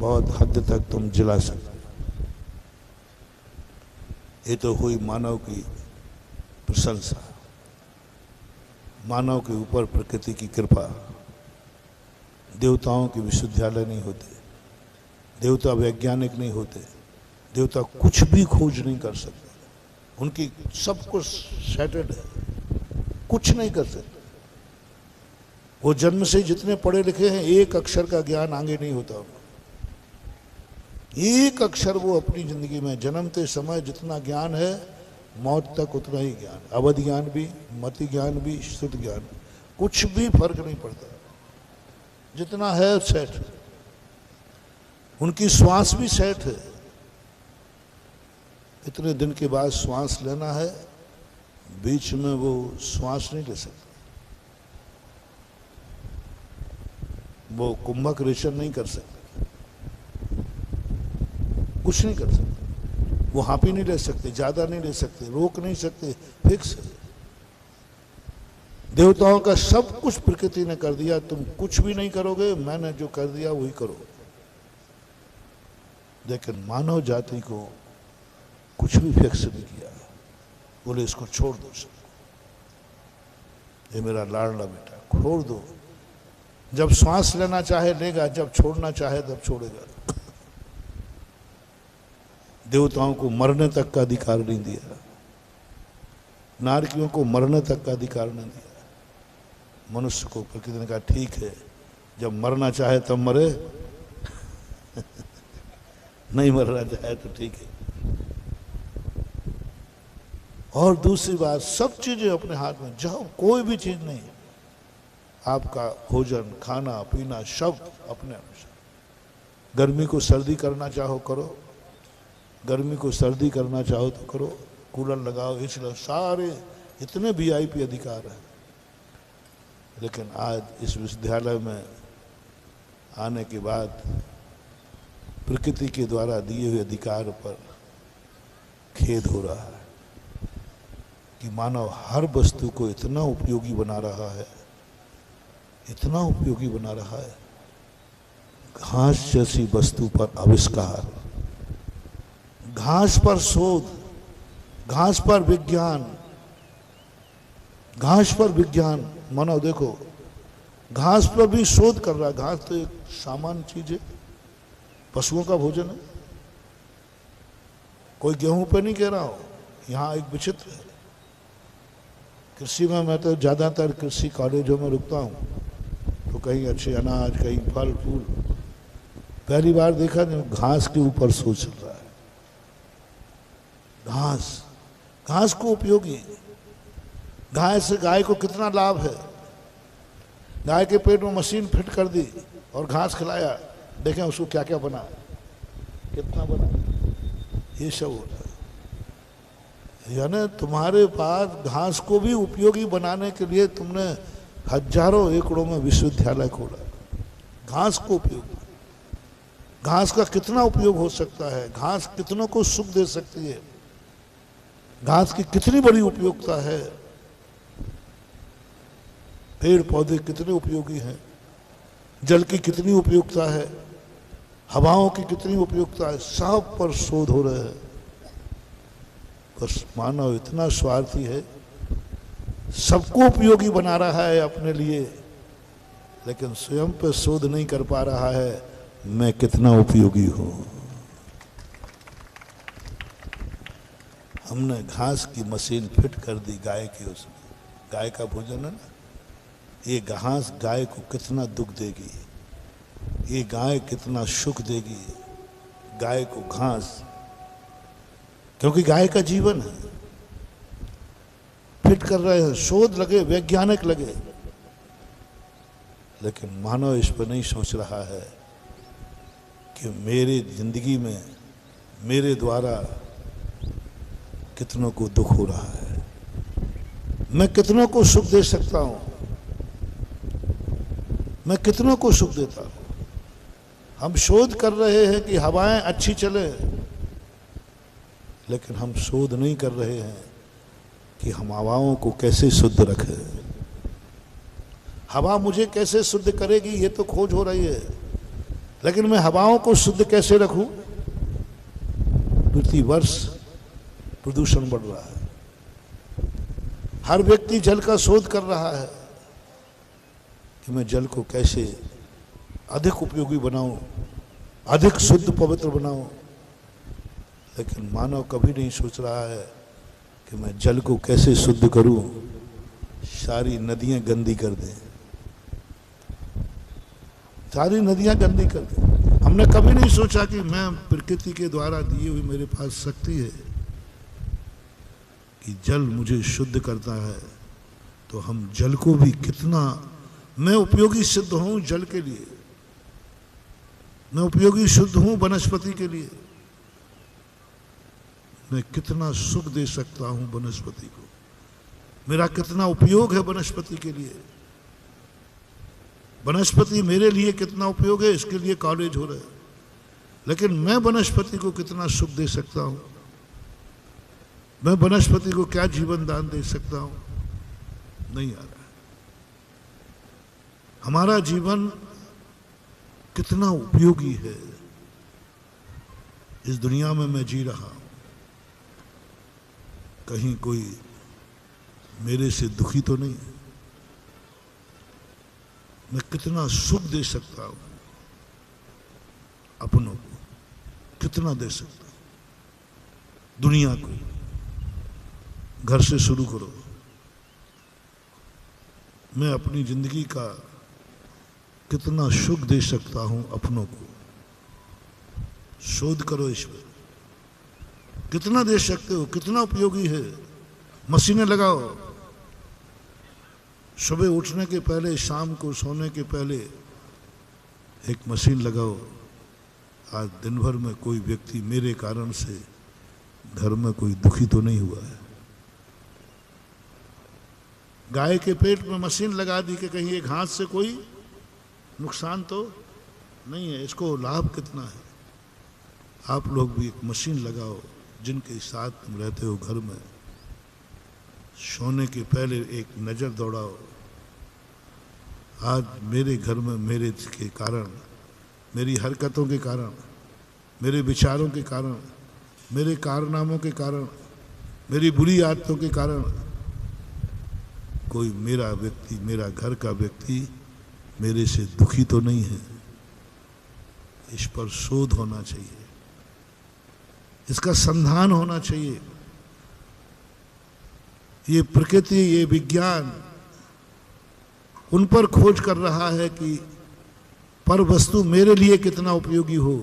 बहुत हद तक तुम जिला सकते। ये तो हुई मानव की प्रशंसा, मानव के ऊपर प्रकृति की कृपा। देवताओं के विश्वविद्यालय नहीं होते, देवता वैज्ञानिक नहीं होते, देवता कुछ भी खोज नहीं कर सकते, उनकी सब कुछ सेटेड है, कुछ नहीं कर सकते। वो जन्म से जितने पढ़े लिखे हैं, एक अक्षर का ज्ञान आगे नहीं होता उनको। एक अक्षर वो अपनी जिंदगी में जन्मते समय जितना ज्ञान है, मौत तक उतना ही ज्ञान, अवध ज्ञान भी, मति ज्ञान भी, शुद्ध ज्ञान, कुछ भी फर्क नहीं पड़ता, जितना है सेट है। उनकी श्वास भी सेट है। इतने दिन के बाद श्वास लेना है, बीच में वो श्वास नहीं ले सकते, वो कुंभक रेचन नहीं कर सकते, कुछ नहीं कर सकते, वो हापी नहीं ले सकते, ज्यादा नहीं ले सकते, रोक नहीं सकते, फिक्स है। देवताओं का सब कुछ प्रकृति ने कर दिया, तुम कुछ भी नहीं करोगे, मैंने जो कर दिया वही करो। लेकिन मानव जाति को कुछ भी फिक्स नहीं किया, बोले इसको छोड़ दो सब, ये मेरा लाडला बेटा, छोड़ दो। जब श्वास लेना चाहे लेगा, जब छोड़ना चाहे तब छोड़ेगा। देवताओं को मरने तक का अधिकार नहीं दिया, नारकियों को मरने तक का अधिकार नहीं दिया। मनुष्य को प्रकृति ने कहा ठीक है, जब मरना चाहे तब मरे, नहीं मरना चाहे तो ठीक है। और दूसरी बात, सब चीजें अपने हाथ में, जब कोई भी चीज नहीं, आपका भोजन खाना पीना सब अपने अनुसार। गर्मी को सर्दी करना चाहो करो, गर्मी को सर्दी करना चाहो तो करो, कूलर लगाओ, एसी लगाओ, सारे इतने वीआईपी अधिकार हैं। लेकिन आज इस विश्वविद्यालय में आने के बाद प्रकृति के द्वारा दिए हुए अधिकार पर खेद हो रहा है कि मानव हर वस्तु को इतना उपयोगी बना रहा है, इतना उपयोगी बना रहा है। घास जैसी वस्तु पर आविष्कार, घास पर शोध, घास पर विज्ञान, घास पर विज्ञान। मानव देखो घास पर भी शोध कर रहा है। घास तो एक सामान्य चीज है, पशुओं का भोजन है। कोई गेहूं पे नहीं कह रहा हो, यहाँ एक विचित्र है। कृषि में मैं तो ज्यादातर कृषि कॉलेजों में रुकता हूँ, तो कहीं अच्छे अनाज, कहीं फल फूल, पहली बार देखा जब घास के ऊपर शोध चल रहा है। घास, घास को उपयोगी, गाय से गाय को कितना लाभ है। गाय के पेट में मशीन फिट कर दी और घास खिलाया, देखें उसको क्या क्या बना, कितना बना, ये सब होता है। यानी तुम्हारे पास घास को भी उपयोगी बनाने के लिए तुमने हजारों एकड़ों में विश्वविद्यालय खोला। घास को उपयोग, घास का कितना उपयोग हो सकता है, घास कितनों को सुख दे सकती है, घास की कितनी बड़ी उपयोगिता है, पेड़ पौधे कितने उपयोगी हैं, जल की कितनी उपयोगिता है, हवाओं की कितनी उपयोगिता है, सब पर शोध हो रहे हैं। बस मानव इतना स्वार्थी है, सबको उपयोगी बना रहा है अपने लिए, लेकिन स्वयं पर शोध नहीं कर पा रहा है मैं कितना उपयोगी हूं। हमने घास की मशीन फिट कर दी गाय की, उसमें गाय का भोजन है ना, ये घास गाय को कितना दुख देगी, ये गाय कितना सुख देगी गाय को घास, क्योंकि गाय का जीवन है। फिट कर रहे हैं, शोध लगे, वैज्ञानिक लगे, लेकिन मानव इस पर नहीं सोच रहा है कि मेरी जिंदगी में मेरे द्वारा कितनों को दुख हो रहा है, मैं कितनों को सुख दे सकता हूं, मैं कितनों को सुख देता हूं। हम शोध कर रहे हैं कि हवाएं अच्छी चले, लेकिन हम शोध नहीं कर रहे हैं कि हम हवाओं को कैसे शुद्ध रखें। हवा मुझे कैसे शुद्ध करेगी, ये तो खोज हो रही है, लेकिन मैं हवाओं को शुद्ध कैसे रखूं? प्रति वर्ष प्रदूषण बढ़ रहा है। हर व्यक्ति जल का शोध कर रहा है कि मैं जल को कैसे अधिक उपयोगी बनाऊं, अधिक शुद्ध पवित्र बनाऊं। लेकिन मानव कभी नहीं सोच रहा है कि मैं जल को कैसे शुद्ध करूं, सारी नदियां गंदी कर दें, सारी नदियां गंदी कर दें। हमने कभी नहीं सोचा कि मैं प्रकृति के द्वारा दिए हुई मेरे पास शक्ति है कि जल मुझे शुद्ध करता है, तो हम जल को भी कितना मैं उपयोगी सिद्ध हूं जल के लिए, मैं उपयोगी शुद्ध हूं वनस्पति के लिए, मैं कितना सुख दे सकता हूं वनस्पति को, मेरा कितना उपयोग है वनस्पति के लिए, वनस्पति मेरे लिए कितना उपयोग है, इसके लिए कॉलेज हो रहा है। लेकिन मैं वनस्पति को कितना सुख दे सकता हूं, मैं वनस्पति को क्या जीवन दान दे सकता हूं, नहीं आ रहा है। हमारा जीवन कितना उपयोगी है इस दुनिया में मैं जी रहा हूं। कहीं कोई मेरे से दुखी तो नहीं है, मैं कितना सुख दे सकता हूं अपनों को, कितना दे सकता हूं दुनिया को। घर से शुरू करो। मैं अपनी जिंदगी का कितना सुख दे सकता हूं अपनों को, शोध करो इस पर। कितना दे सकते हो, कितना उपयोगी है। मशीनें लगाओ, सुबह उठने के पहले, शाम को सोने के पहले एक मशीन लगाओ। आज दिन भर में कोई व्यक्ति मेरे कारण से घर में कोई दुखी तो नहीं हुआ है। गाय के पेट में मशीन लगा दी कि कहीं एक हाथ से कोई नुकसान तो नहीं है, इसको लाभ कितना है। आप लोग भी एक मशीन लगाओ जिनके साथ तुम रहते हो घर में, सोने के पहले एक नज़र दौड़ाओ। आज मेरे घर में मेरे के कारण, मेरी हरकतों के कारण, मेरे विचारों के कारण, मेरे कारनामों के कारण, मेरी बुरी आदतों के कारण कोई मेरा व्यक्ति, मेरा घर का व्यक्ति मेरे से दुखी तो नहीं है। इस पर शोध होना चाहिए, इसका संधान होना चाहिए। ये प्रकृति, ये विज्ञान उन पर खोज कर रहा है कि पर वस्तु मेरे लिए कितना उपयोगी हो।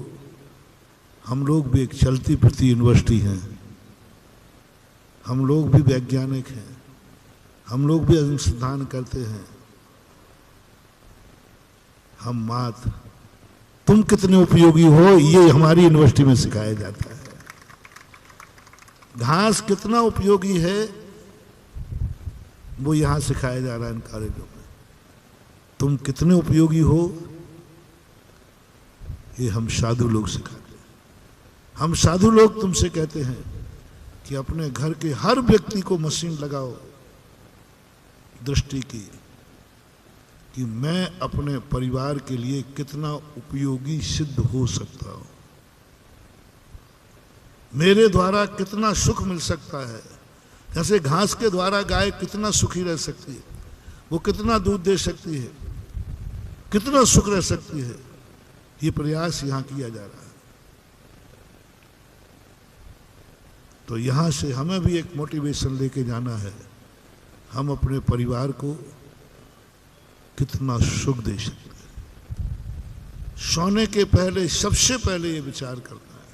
हम लोग भी एक चलती फिरती यूनिवर्सिटी हैं, हम लोग भी वैज्ञानिक हैं, हम लोग भी अनुसंधान करते हैं। हम मात्र तुम कितने उपयोगी हो ये हमारी यूनिवर्सिटी में सिखाया जाता है। घास कितना उपयोगी है वो यहां सिखाया जा रहा है इन कॉलेजों में। तुम कितने उपयोगी हो ये हम साधु लोग सिखाते हैं। हम साधु लोग तुमसे कहते हैं कि अपने घर के हर व्यक्ति को मशीन लगाओ दृष्टि की कि मैं अपने परिवार के लिए कितना उपयोगी सिद्ध हो सकता हूं, मेरे द्वारा कितना सुख मिल सकता है। जैसे घास के द्वारा गाय कितना सुखी रह सकती है, वो कितना दूध दे सकती है, कितना सुख रह सकती है, ये प्रयास यहां किया जा रहा है। तो यहां से हमें भी एक मोटिवेशन लेके जाना है। हम अपने परिवार को कितना सुख दे सकते हैं। सोने के पहले सबसे पहले ये विचार करना है,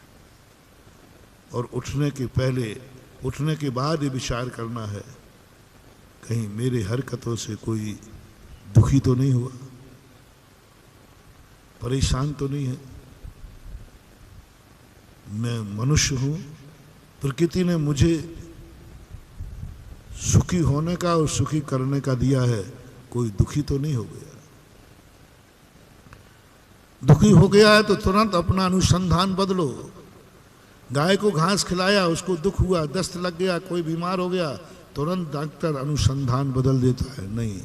और उठने के पहले, उठने के बाद ये विचार करना है कहीं मेरे हरकतों से कोई दुखी तो नहीं हुआ, परेशान तो नहीं है। मैं मनुष्य हूं, प्रकृति ने मुझे सुखी होने का और सुखी करने का दिया है, कोई दुखी तो नहीं हो गया। दुखी हो गया है तो तुरंत अपना अनुसंधान बदलो। गाय को घास खिलाया, उसको दुख हुआ, दस्त लग गया, कोई बीमार हो गया, तुरंत डॉक्टर अनुसंधान बदल देता है। नहीं,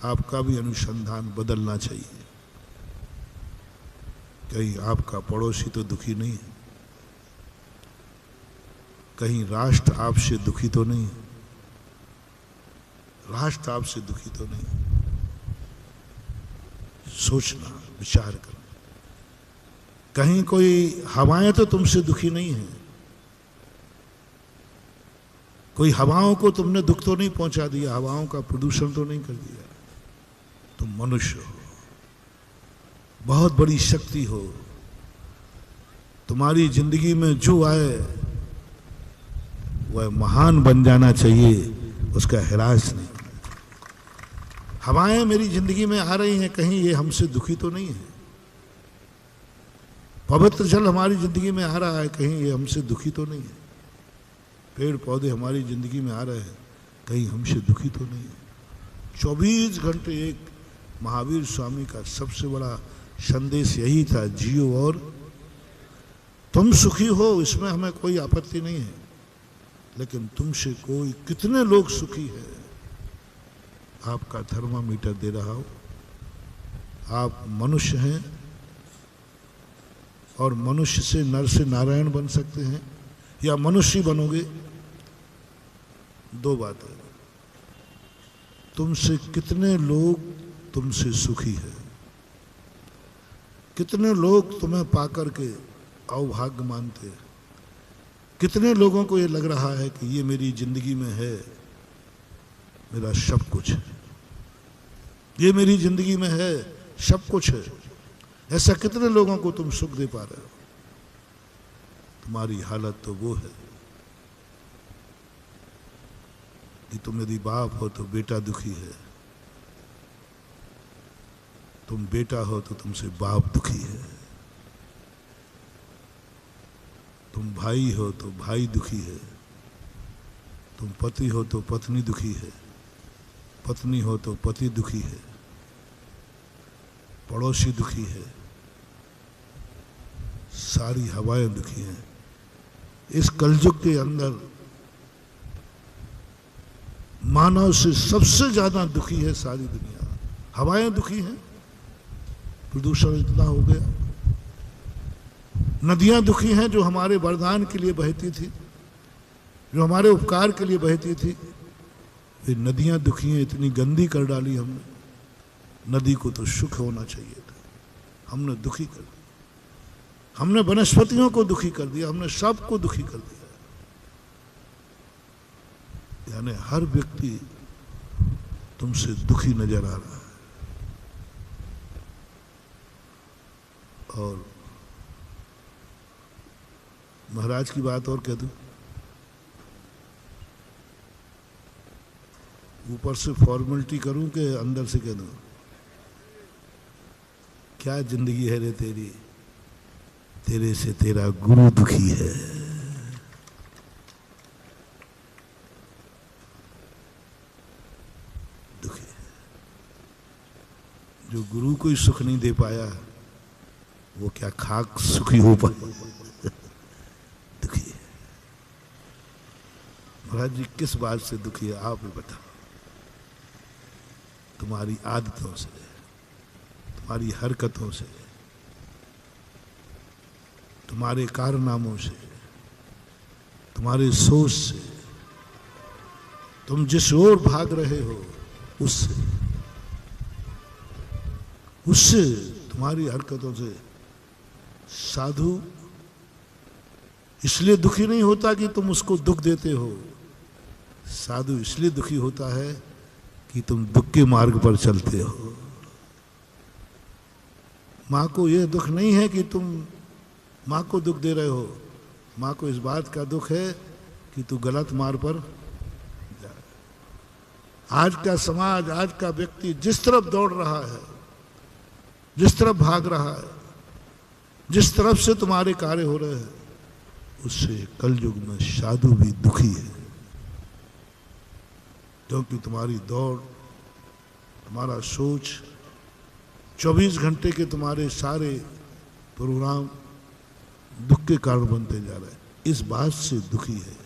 आपका भी अनुसंधान बदलना चाहिए कहीं आपका पड़ोसी तो दुखी नहीं है, कहीं राष्ट्र आपसे दुखी तो नहीं है, राष्ट्र आपसे दुखी तो नहीं है। सोचना, विचार करना। कहीं कोई हवाएं तो तुमसे दुखी नहीं है, कोई हवाओं को तुमने दुख तो नहीं पहुंचा दिया, हवाओं का प्रदूषण तो नहीं कर दिया। तुम मनुष्य हो, बहुत बड़ी शक्ति हो, तुम्हारी जिंदगी में जो आए वह महान बन जाना चाहिए, उसका हिरास नहीं। हवाएं मेरी जिंदगी में आ रही हैं, कहीं ये हमसे दुखी तो नहीं है। पवित्र जल हमारी जिंदगी में आ रहा है, कहीं ये हमसे दुखी तो नहीं है। पेड़ पौधे हमारी जिंदगी में आ रहे हैं, कहीं हमसे दुखी तो नहीं है। 24 घंटे एक महावीर स्वामी का सबसे बड़ा संदेश यही था, जियो और तुम सुखी हो, इसमें हमें कोई आपत्ति नहीं है, लेकिन तुमसे कोई कितने लोग सुखी है आपका थर्मामीटर दे रहा हो। आप मनुष्य हैं और मनुष्य से नर से नारायण बन सकते हैं या मनुष्य बनोगे। दो बातें, तुमसे कितने लोग तुमसे सुखी है, कितने लोग तुम्हें पाकर के अवभाग्य मानते हैं, कितने लोगों को ये लग रहा है कि ये मेरी जिंदगी में है, मेरा सब कुछ है, ये मेरी जिंदगी में है, सब कुछ है। ऐसा कितने लोगों को तुम सुख दे पा रहे हो। तुम्हारी हालत तो वो है कि तुम यदि बाप हो तो बेटा दुखी है, तुम बेटा हो तो तुमसे बाप दुखी है, तुम भाई हो तो भाई दुखी है, तुम पति हो तो पत्नी दुखी है, पत्नी हो तो पति दुखी है, पड़ोसी दुखी है, सारी हवाएं दुखी हैं। इस कलयुग के अंदर मानव से सबसे ज्यादा दुखी है सारी दुनिया। हवाएं दुखी हैं, प्रदूषण इतना हो गया। नदियां दुखी हैं जो हमारे वरदान के लिए बहती थी, जो हमारे उपकार के लिए बहती थी, ये नदियां दुखी हैं, इतनी गंदी कर डाली हमने। नदी को तो सुख होना चाहिए था, हमने दुखी कर दिया। हमने वनस्पतियों को दुखी कर दिया, हमने सबको दुखी कर दिया। यानी हर व्यक्ति तुमसे दुखी नजर आ रहा है। और महाराज की बात और कह दूं, ऊपर से फॉर्मेलिटी करूं कि अंदर से कह दूं? क्या जिंदगी है रे तेरी, तेरे से तेरा गुरु दुखी है। दुखी है। जो गुरु को ही सुख नहीं दे पाया, वो क्या खाक सुखी हो पाए। दुखी है। महाराज जी किस बात से दुखी है आप ही बताओ। तुम्हारी आदतों से, तुम्हारी हरकतों से, तुम्हारे कारनामों से, तुम्हारे सोच से, तुम जिस ओर भाग रहे हो उससे तुम्हारी हरकतों से। साधु इसलिए दुखी नहीं होता कि तुम उसको दुख देते हो, साधु इसलिए दुखी होता है कि तुम दुख के मार्ग पर चलते हो। माँ को यह दुख नहीं है कि तुम माँ को दुख दे रहे हो, माँ को इस बात का दुख है कि तू गलत मार्ग पर जा रहा है। आज का समाज, आज का व्यक्ति जिस तरफ दौड़ रहा है, जिस तरफ भाग रहा है, जिस तरफ से तुम्हारे कार्य हो रहे हैं, उससे कलयुग में साधु भी दुखी है। क्योंकि तुम्हारी दौड़, तुम्हारा सोच, 24 घंटे के तुम्हारे सारे प्रोग्राम दुख के कारण बनते जा रहे हैं। इस बात से दुखी है।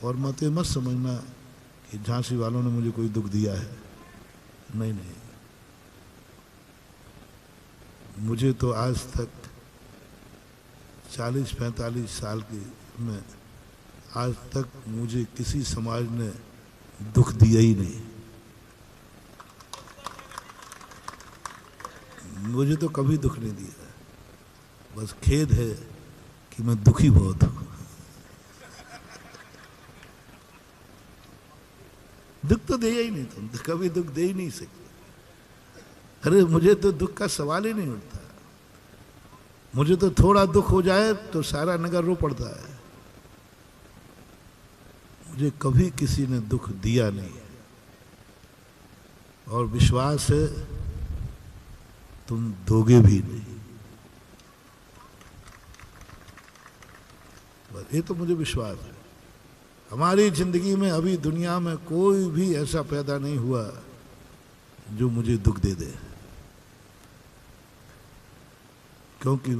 और मत मत समझना कि झांसी वालों ने मुझे कोई दुख दिया है। नहीं नहीं, मुझे तो आज तक 40-45 साल की में आज तक मुझे किसी समाज ने दुख दिया ही नहीं। मुझे तो कभी दुख नहीं दिया, बस खेद है कि मैं दुखी बहुत हूं। दुख तो दिया ही नहीं, तुम तो कभी दुख दे ही नहीं सकते। अरे मुझे तो दुख का सवाल ही नहीं उठता। मुझे तो थोड़ा दुख हो जाए तो सारा नगर रो पड़ता है। मुझे कभी किसी ने दुख दिया नहीं, और विश्वास है तुम दोगे भी नहीं। बस ये तो मुझे विश्वास है। हमारी जिंदगी में अभी दुनिया में कोई भी ऐसा पैदा नहीं हुआ जो मुझे दुख दे दे, क्योंकि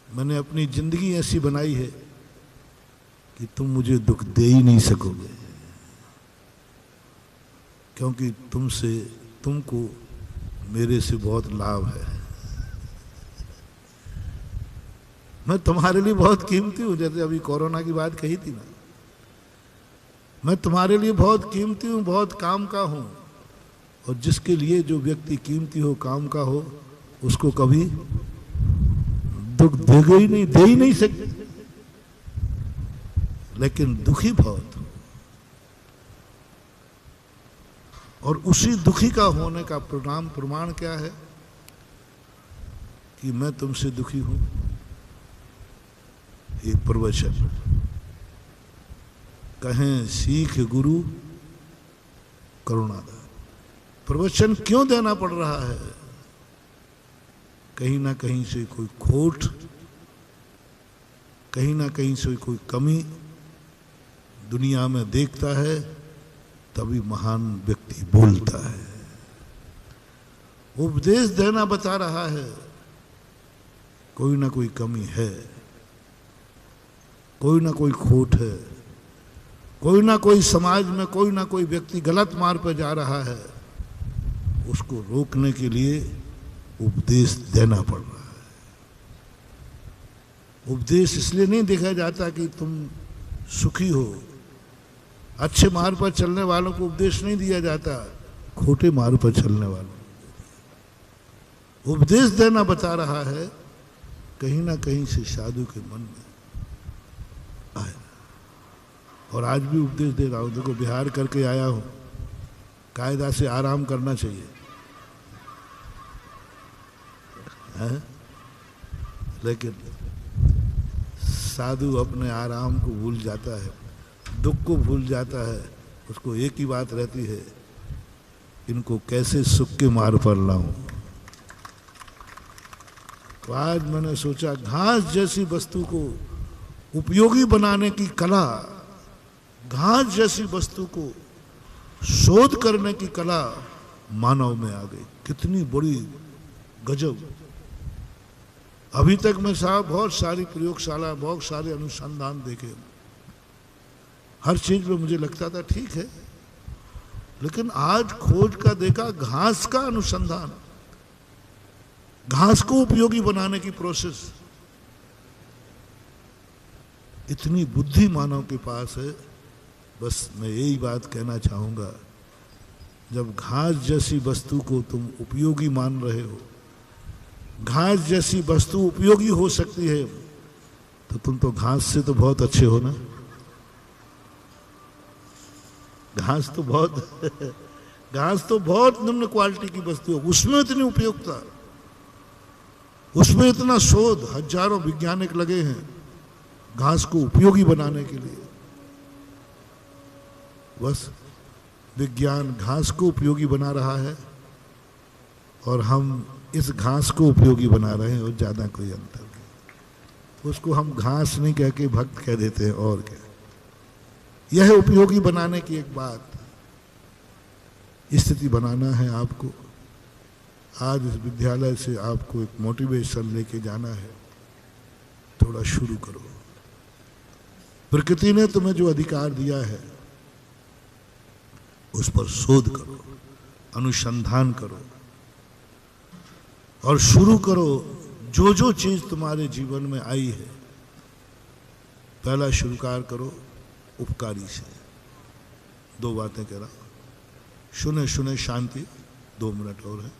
मैंने अपनी जिंदगी ऐसी बनाई है कि तुम मुझे दुख दे ही नहीं सकोगे, क्योंकि तुमको मेरे से बहुत लाभ है। मैं तुम्हारे लिए बहुत कीमती हूं, जैसे अभी कोरोना की बात कही थी ना, मैं तुम्हारे लिए बहुत कीमती हूं, बहुत काम का हूं। और जिसके लिए जो व्यक्ति कीमती हो, काम का हो, उसको कभी दुख देगा ही नहीं, दे ही नहीं सकते। लेकिन दुखी बहुत हो, और उसी दुखी का होने का प्रमाण क्या है कि मैं तुमसे दुखी हूं? एक प्रवचन, कहें सीख गुरु करुणादान। प्रवचन क्यों देना पड़ रहा है? कहीं ना कहीं से कोई खोट, कहीं ना कहीं से कोई कमी दुनिया में देखता है, तभी महान व्यक्ति बोलता है। उपदेश देना बता रहा है कोई ना कोई कमी है, कोई ना कोई खोट है, कोई ना कोई समाज में कोई ना कोई व्यक्ति गलत मार्ग पर जा रहा है, उसको रोकने के लिए उपदेश देना पड़ रहा है। उपदेश इसलिए नहीं देखा जाता कि तुम सुखी हो। अच्छे मार्ग पर चलने वालों को उपदेश नहीं दिया जाता, खोटे मार्ग पर चलने वालों को उपदेश देना बता रहा है। कहीं ना कहीं से साधु के मन में आए, और आज भी उपदेश दे रहा हूं। देखो, बिहार करके आया हूं, कायदा से आराम करना चाहिए है? लेकिन साधु अपने आराम को भूल जाता है, दुख को भूल जाता है। उसको एक ही बात रहती है, इनको कैसे सुख के मार्ग पर लाऊं। तो आज मैंने सोचा, घास जैसी वस्तु को उपयोगी बनाने की कला, घास जैसी वस्तु को शोध करने की कला मानव में आ गई। कितनी बड़ी गजब! अभी तक मैं साहब बहुत सारी प्रयोगशाला, बहुत सारे अनुसंधान देखे, हर चीज में मुझे लगता था ठीक है, लेकिन आज खोज का देखा, घास का अनुसंधान, घास को उपयोगी बनाने की प्रोसेस। इतनी बुद्धि मानव के पास है। बस मैं यही बात कहना चाहूंगा, जब घास जैसी वस्तु को तुम उपयोगी मान रहे हो, घास जैसी वस्तु उपयोगी हो सकती है, तो तुम तो घास से तो बहुत अच्छे हो ना। घास तो बहुत निम्न क्वालिटी की वस्तु है, उसमें इतनी उपयोगिता, उसमें इतना शोध, हजारों वैज्ञानिक लगे हैं घास को उपयोगी बनाने के लिए। बस विज्ञान घास को उपयोगी बना रहा है, और हम इस घास को उपयोगी बना रहे हैं, और ज्यादा कोई अंतर नहीं। उसको हम घास नहीं कह के भक्त कह देते हैं, और क्या। यह है उपयोगी बनाने की एक बात। स्थिति बनाना है आपको। आज इस विद्यालय से आपको एक मोटिवेशन लेके जाना है, थोड़ा शुरू करो। प्रकृति ने तुम्हें जो अधिकार दिया है उस पर शोध करो, अनुसंधान करो, और शुरू करो जो जो चीज तुम्हारे जीवन में आई है, पहला शुरुआत करो उपकारी से। 2 बातें कह रहा, सुने सुने शांति, 2 मिनट और है।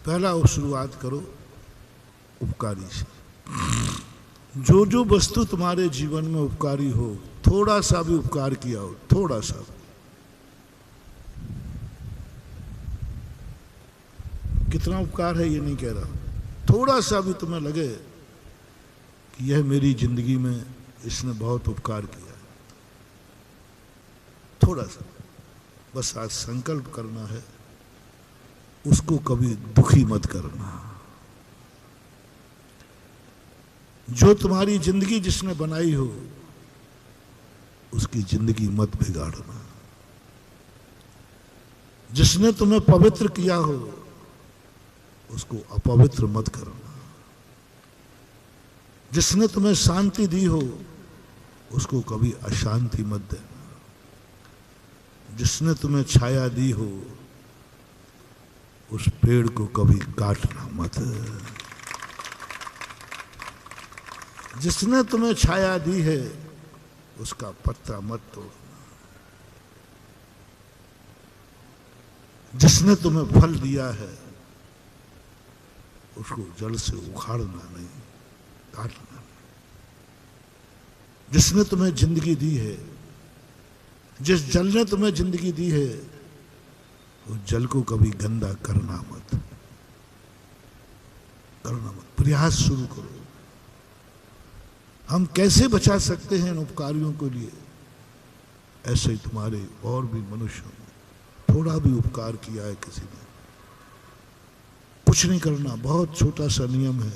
पहला शुरुआत करो उपकारी से। जो जो वस्तु तुम्हारे जीवन में उपकारी हो, थोड़ा सा भी उपकार किया हो, थोड़ा सा भी, कितना उपकार है ये नहीं कह रहा, थोड़ा सा भी तुम्हें लगे कि यह मेरी जिंदगी में इसने बहुत उपकार किया है, थोड़ा सा, बस आज संकल्प करना है, उसको कभी दुखी मत करना। जो तुम्हारी जिंदगी जिसने बनाई हो, उसकी जिंदगी मत बिगाड़ना। जिसने तुम्हें पवित्र किया हो, उसको अपवित्र मत करना। जिसने तुम्हें शांति दी हो, उसको कभी अशांति मत देना। जिसने तुम्हें छाया दी हो, उस पेड़ को कभी काटना मत। जिसने तुम्हें छाया दी है, उसका पत्ता मत तोड़ना। जिसने तुम्हें फल दिया है, उसको जड़ से उखाड़ना नहीं, काटना नहीं। जिसने तुम्हें जिंदगी दी है, जिस जल ने तुम्हें जिंदगी दी है, उस जल को कभी गंदा करना मत, करना मत। प्रयास शुरू करो। हम कैसे बचा सकते हैं इन उपकारियों के लिए? ऐसे ही तुम्हारे और भी मनुष्यों ने थोड़ा भी उपकार किया है किसी ने, कुछ नहीं करना, बहुत छोटा सा नियम है।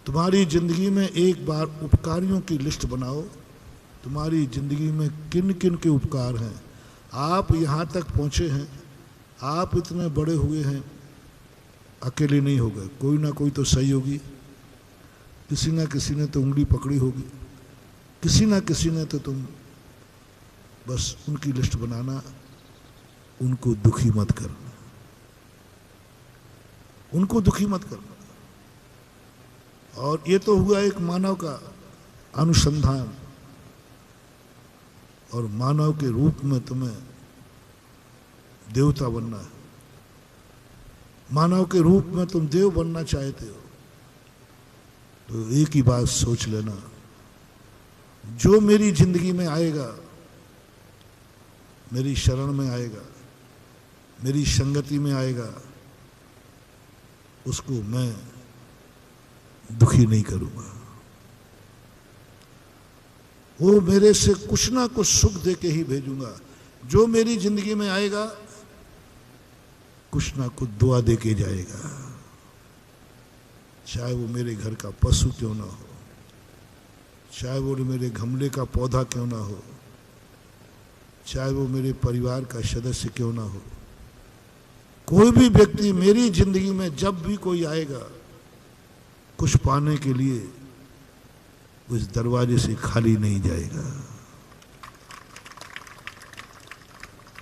तुम्हारी जिंदगी में एक बार उपकारियों की लिस्ट बनाओ। तुम्हारी जिंदगी में किन किन के उपकार हैं। आप यहाँ तक पहुँचे हैं, आप इतने बड़े हुए हैं, अकेले नहीं हो गए, कोई ना कोई तो सही होगी, किसी ना किसी ने तो उंगली पकड़ी होगी, किसी ना किसी ने तो तुम बस उनकी लिस्ट बनाना, उनको दुखी मत करना, उनको दुखी मत करना। और ये तो हुआ एक मानव का अनुसंधान, और मानव के रूप में तुम्हें देवता बनना है। मानव के रूप में तुम देव बनना चाहते हो, तो एक ही बात सोच लेना, जो मेरी जिंदगी में आएगा, मेरी शरण में आएगा, मेरी संगति में आएगा, उसको मैं दुखी नहीं करूंगा। वो मेरे से कुछ ना कुछ सुख दे के ही भेजूंगा। जो मेरी जिंदगी में आएगा, कुछ ना कुछ दुआ दे के जाएगा, चाहे वो मेरे घर का पशु क्यों ना हो, चाहे वो मेरे गमले का पौधा क्यों ना हो, चाहे वो मेरे परिवार का सदस्य क्यों ना हो। कोई भी व्यक्ति मेरी जिंदगी में जब भी कोई आएगा, कुछ पाने के लिए उस दरवाजे से खाली नहीं जाएगा।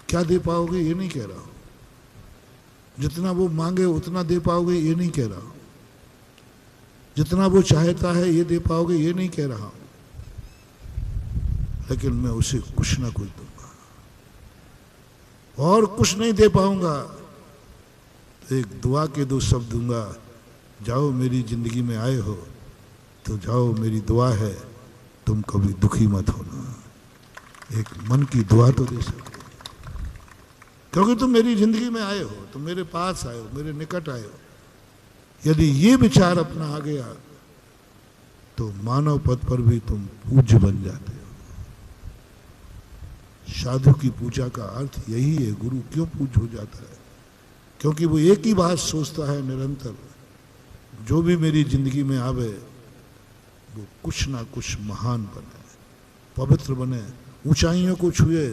क्या दे पाओगे ये नहीं कह रहा हूं, जितना वो मांगे उतना दे पाओगे ये नहीं कह रहा हूं, जितना वो चाहता है ये दे पाओगे ये नहीं कह रहा हूं, लेकिन मैं उसे कुछ ना कुछ दूंगा। और कुछ नहीं दे पाऊंगा तो एक दुआ के 2 शब्द दूंगा, जाओ मेरी जिंदगी में आए हो तो जाओ, मेरी दुआ है तुम कभी दुखी मत होना। एक मन की दुआ तो दे सकते, क्योंकि तुम मेरी जिंदगी में आए हो, तुम मेरे पास आए हो, मेरे निकट आए हो। यदि ये विचार अपना आ गया तो मानव पद पर भी तुम पूज्य बन जाते हो। साधु की पूजा का अर्थ यही है। गुरु क्यों पूज्य हो जाता है? क्योंकि वो एक ही बात सोचता है निरंतर, जो भी मेरी जिंदगी में आवे वो कुछ ना कुछ महान बने, पवित्र बने, ऊंचाइयों को छुए।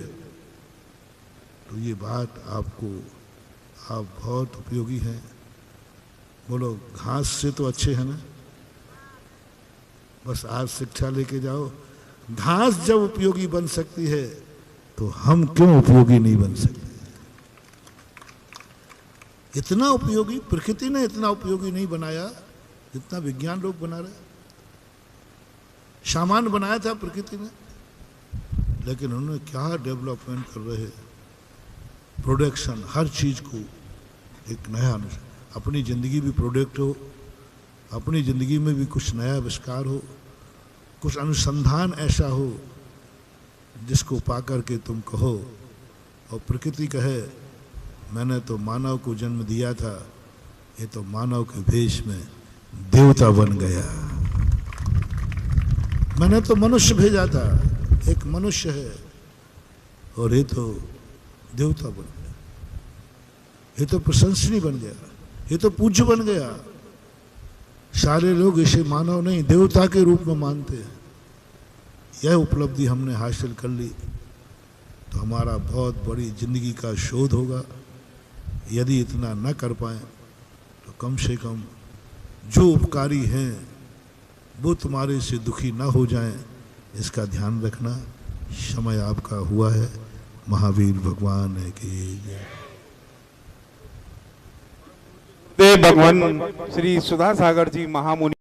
तो ये बात आपको, आप बहुत उपयोगी हैं। बोलो, घास से तो अच्छे हैं ना? बस आज शिक्षा लेके जाओ। घास जब उपयोगी बन सकती है तो हम क्यों उपयोगी नहीं बन सकते? इतना उपयोगी प्रकृति ने इतना उपयोगी नहीं बनाया जितना विज्ञान लोग बना रहे। सामान बनाया था प्रकृति ने, लेकिन उन्होंने क्या डेवलपमेंट कर रहे, प्रोडक्शन, हर चीज को एक नया अपनी जिंदगी भी प्रोडक्ट हो, अपनी जिंदगी में भी कुछ नया आविष्कार हो, कुछ अनुसंधान ऐसा हो जिसको पाकर के तुम कहो और प्रकृति कहे मैंने तो मानव को जन्म दिया था, ये तो मानव के भेष में देवता बन गया। मैंने तो मनुष्य भेजा था, एक मनुष्य है और ये तो देवता बन गया, ये तो प्रशंसनीय बन गया, ये तो पूज्य बन गया। सारे लोग इसे मानव नहीं देवता के रूप में मानते हैं। यह उपलब्धि हमने हासिल कर ली तो हमारा बहुत बड़ी जिंदगी का शोध होगा। यदि इतना न कर पाए तो कम से कम जो उपकारी हैं वो तुम्हारे से दुखी न हो जाएं, इसका ध्यान रखना। समय आपका हुआ है। महावीर भगवान की जय। भगवान श्री सुधा सागर जी महामुनि